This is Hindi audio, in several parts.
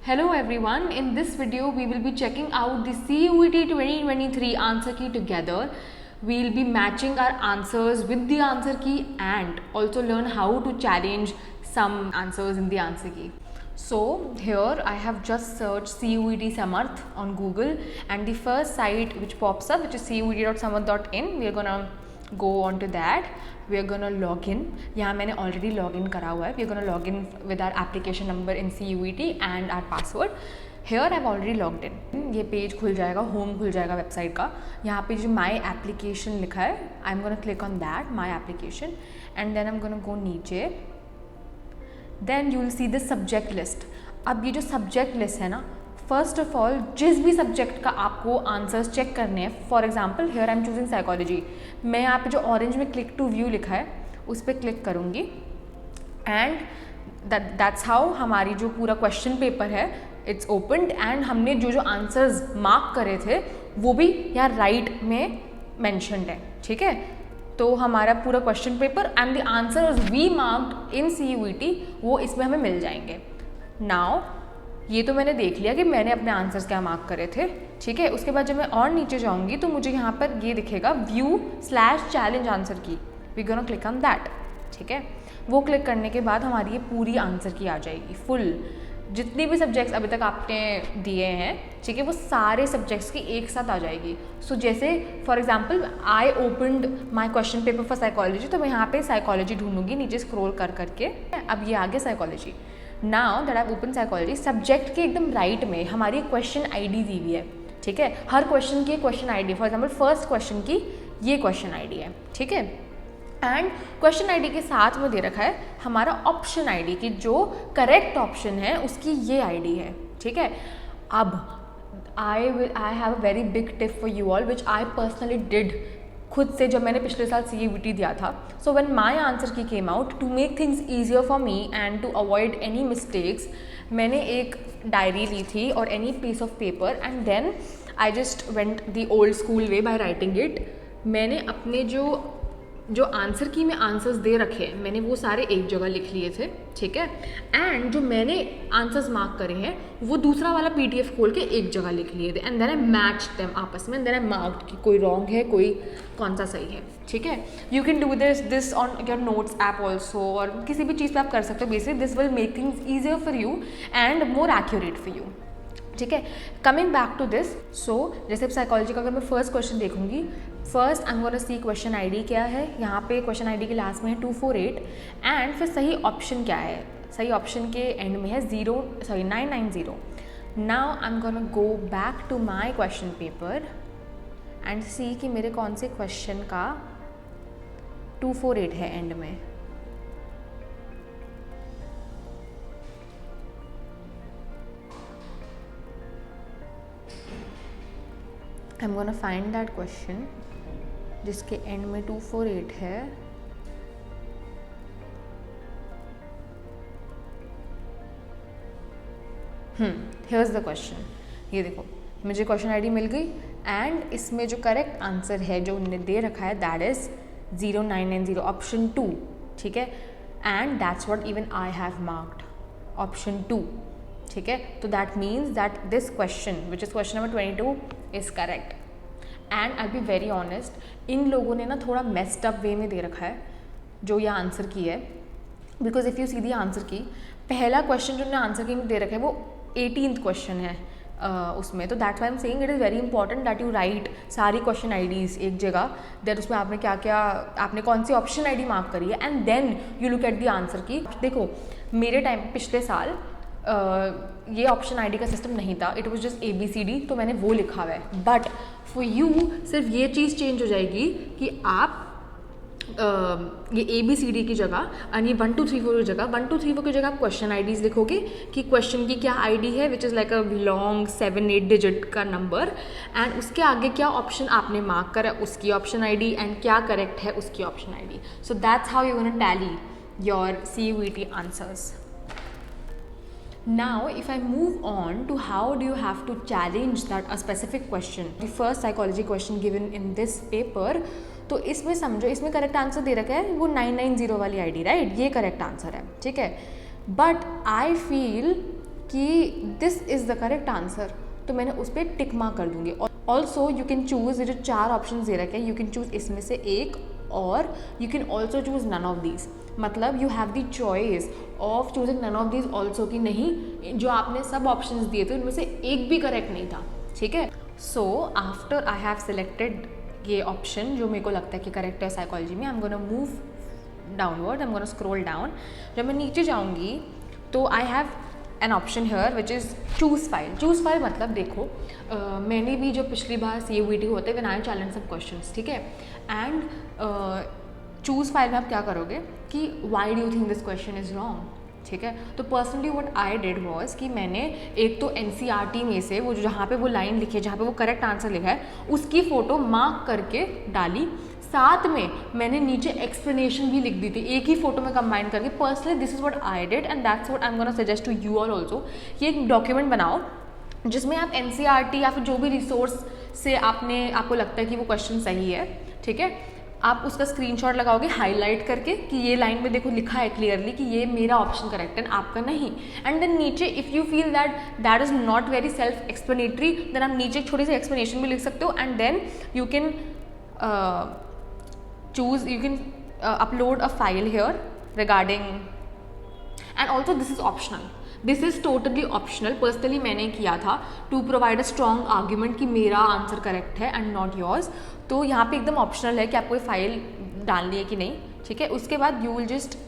Hello everyone, in this video we will be checking out the CUET 2023 answer key together. We will be matching our answers with the answer key and also learn how to challenge some answers in the answer key. So here I have just searched CUET Samarth on Google and the first site which pops up, which is cuet.samarth.in, we are gonna go on to that. We are gonna log in. यहाँ मैंने already log in करा हुआ है. We are gonna log in with our application number in CUET and our password. Here I've already logged in. ये पेज खुल जाएगा, होम खुल जाएगा वेबसाइट का. यहाँ पे जो माई एप्लीकेशन लिखा है, I am gonna click on that, my application, and then I am gonna go नीचे. Then you will see the subject list. अब ये जो सब्जेक्ट लिस्ट है ना, फर्स्ट ऑफ ऑल जिस भी सब्जेक्ट का आपको आंसर्स चेक करने हैं, for example here I am choosing psychology, मैं यहाँ पे जो ऑरेंज में क्लिक टू व्यू लिखा है उस पर क्लिक करूँगी एंड दैट्स हाउ हमारी जो पूरा क्वेश्चन पेपर है इट्स ओपनड एंड हमने जो जो आंसर्स मार्क करे थे वो भी यहाँ राइट में मैंशनड है. ठीक है, तो हमारा पूरा question paper and the answers we marked in CUET वो इसमें हमें मिल जाएंगे. नाउ ये तो मैंने देख लिया कि मैंने अपने आंसर्स क्या मार्क करे थे. ठीक है, उसके बाद जब मैं और नीचे जाऊंगी तो मुझे यहाँ पर ये दिखेगा view challenge answer key. We gonna click on that. ठीक है, वो क्लिक करने के बाद हमारी ये पूरी आंसर की आ जाएगी फुल. जितने भी सब्जेक्ट्स अभी तक आपने दिए हैं, ठीक है, वो सारे सब्जेक्ट्स की एक साथ आ जाएगी. सो जैसे for example I opened my question paper for psychology, तो मैं यहाँ पे साइकोलॉजी ढूंढूंगी नीचे स्क्रॉल कर करके. अब ये आ गया psychology. Now that I open psychology, subject के एकदम राइट में हमारी क्वेश्चन आईडी दी हुई है. ठीक है, हर क्वेश्चन की question ID, for example first question की ये क्वेश्चन आईडी है. ठीक है, एंड क्वेश्चन आईडी के साथ में दे रखा है हमारा ऑप्शन आईडी की जो करेक्ट ऑप्शन है उसकी ये आईडी है. ठीक है, अब I have a very big tip for you all which I personally did खुद से जब मैंने पिछले साल CUET दिया था. So when my answer key came out, to make things easier for me and to avoid any mistakes, मैंने एक डायरी ली थी और any piece of paper and then I just went the old school way by writing it. मैंने अपने जो आंसर की में आंसर्स दे रखे हैं मैंने वो सारे एक जगह लिख लिए थे. ठीक है, एंड जो मैंने आंसर्स मार्क करे हैं वो दूसरा वाला PDF खोल के एक जगह लिख लिए थे and then I match them आपस में, देन आई मार्क्ड कि कोई रॉन्ग है कोई कौन सा सही है. ठीक है, you can do this on your notes app also, और किसी भी चीज़ पे आप कर सकते हो. Basically this will make things easier for you and more accurate for you. ठीक है, कमिंग बैक टू दिस. सो जैसे साइकोलॉजी का अगर मैं फर्स्ट क्वेश्चन देखूंगी, first I am gonna see question ID क्या है. यहाँ पे क्वेश्चन आईडी के लास्ट में है 248 एंड फिर सही ऑप्शन क्या है. सही ऑप्शन के एंड में है 990. Now I am gonna go back to my question paper and see कि मेरे कौन से क्वेश्चन का 248 है एंड में. I am gonna find that question जिसके एंड में 248 है. Here's the question. ये देखो मुझे क्वेश्चन आईडी मिल गई एंड इसमें जो करेक्ट आंसर है जो उन्होंने दे रखा है दैट इज 0990 ऑप्शन 2. ठीक है, and that's what even I have marked, option 2. ठीक है, तो that means that this question which is question number 22 is correct. And I be very honest, इन लोगों ने ना थोड़ा मेस्ड अप वे में दे रखा है जो ये आंसर की है. Because if you see the answer key, पहला क्वेश्चन जो उन्होंने आंसर की में दे रखा है वो 18th क्वेश्चन है उसमें. तो that's why am saying it is very important that you right सारी क्वेश्चन आईडीज़ एक जगह, दैट उसमें आपने क्या क्या, आपने कौन सी ऑप्शन आईडी मार्क करी है and then you look at the answer key. देखो मेरे टाइम पिछले साल ये ऑप्शन आईडी का सिस्टम नहीं था, इट वाज जस्ट ABCD, तो मैंने वो लिखा हुआ है. बट फॉर यू सिर्फ ये चीज़ चेंज हो जाएगी कि आप ये ABCD की जगह यानी 1 2 3 4 की जगह 1 2 3 4 की जगह आप क्वेश्चन आईडीज़ लिखोगे कि क्वेश्चन की क्या आईडी है which is like a long 7-8 digit का नंबर, एंड उसके आगे क्या ऑप्शन आपने मार्क करा उसकी ऑप्शन आईडी एंड क्या करेक्ट है उसकी option ID. So that's how you gonna tally your CUET answers. Now, if I move on to how do you have to challenge that a specific question, the first psychology question given in this paper, तो इसमें समझो इसमें करेक्ट आंसर दे रखा है वो 990 वाली आईडी, राइट, ये करेक्ट आंसर है. ठीक है, बट आई फील कि this is the correct answer, तो मैंने उस पर टिक मार्क कर दूंगी। ऑल्सो यू कैन चूज़, ये जो 4 ऑप्शन दे रखे हैं, यू कैन चूज़ इसमें से एक, और you can also choose none of these. मतलब you have the choice of choosing none of these also, कि नहीं जो आपने सब ऑप्शंस दिए थे उनमें से एक भी करेक्ट नहीं था, ठीक है। So after I have selected ये ऑप्शन जो मेरे को लगता है कि करेक्ट है साइकोलॉजी में, I am gonna move downward, I am gonna scroll down. जब मैं नीचे जाऊँगी तो I have an option here which is choose file. Choose file मतलब देखो, मैंने भी जो पिछली बार CUET होते व्हेन आई चैलेंज सब क्वेश्चंस, ठीक है, एंड चूज़ फाइल में आप क्या करोगे कि why do you think this question is wrong, ठीक है। तो personally what I did was कि मैंने एक तो NCERT में से वो जहाँ पे वो लाइन लिखी है, जहाँ पे वो करेक्ट आंसर लिखा है, उसकी फ़ोटो मार्क करके डाली, साथ में मैंने नीचे एक्सप्लेनेशन भी लिख दी थी एक ही फोटो में कंबाइन करके। Personally this is what I did and that's what I am gonna suggest to you all also, कि एक डॉक्यूमेंट बनाओ जिसमें आप NCERT या फिर जो भी रिसोर्स से आपको लगता है कि वो क्वेश्चन सही है, ठीक है, आप उसका स्क्रीनशॉट लगाओगे हाईलाइट करके कि ये लाइन में देखो लिखा है क्लियरली कि ये मेरा ऑप्शन करेक्ट है, आपका नहीं। एंड देन नीचे if you feel that is not very self explanatory, then आप नीचे एक छोटी सी एक्सप्लेनेशन भी लिख सकते हो, and then you can you can upload a file here regarding, and also this is optional, this is totally optional। Personally मैंने किया था to provide a strong argument कि मेरा आंसर करेक्ट है and not yours। तो यहाँ पे एकदम ऑप्शनल है कि आपको ये फाइल डालनी है कि नहीं, ठीक है। उसके बाद you will just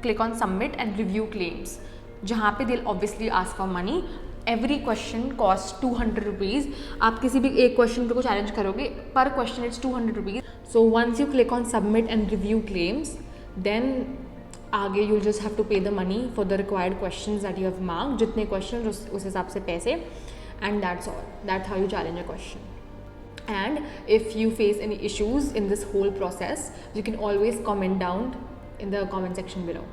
click on submit and review claims, जहाँ पे they'll obviously ask for money। Every question cost 200 rupees. आप किसी भी एक क्वेश्चन को चैलेंज करोगे, पर question it's 200 rupees. So once you click on submit and review claims, then आगे you just have to pay the money for the required question that you have marked, जितने क्वेश्चन उस हिसाब से पैसे, and that's all, that's how you challenge a question. And if you face any issues in this whole process, you can always comment down in the comment section below.